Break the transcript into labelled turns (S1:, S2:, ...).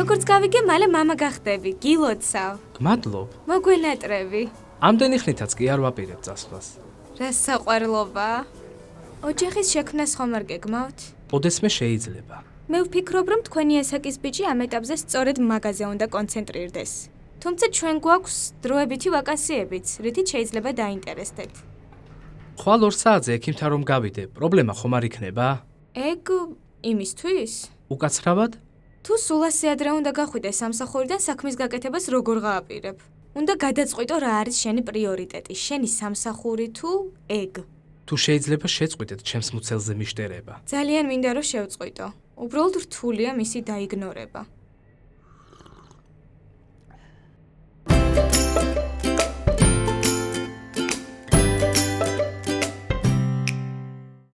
S1: როგორც გავიგე, მალე მამა გახდები, გილოცავ.
S2: გმადლობ.
S1: მოგვენატრები.
S2: ამდენი ხნითაც კი არ ვაპირებ წასვლას.
S1: რა საყვარლობა. ოჯახის შექმნას ხომ არ გეგმავთ?
S2: ოდესმე შეიძლება.
S1: მე ვფიქრობ, რომ თქვენი ასაკის ბიჭი ამ ეტაპზე სწორედ მაგაზე უნდა კონცენტრირდეს. თუმცა ჩვენ გვაქვს დროებითი ვაკანსიებიც, რითიც შეიძლება დაინტერესდეთ.
S2: ხვალ 2 საათზე ექიმთან რომ გავიდე, პრობლემა ხომ არ იქნება?
S1: ეგ იმისთვის?
S2: უკაცრავად?
S1: თუ სულ ასე ადრე უნდა გახვიდე სამსახურიდან საქმის გაკეთებას როგორ გააპირებ? უნდა გადაწყვიტო რა არის შენი პრიორიტეტი, შენი სამსახური თუ ეგ.
S2: თუ შეიძლება შეწყვიტეთ ჩემს მუცელზე მიშტერება.
S1: ძალიან მინდა რომ შევწყვიტო. უბრალოდ რთულია მისი დაიგნორება.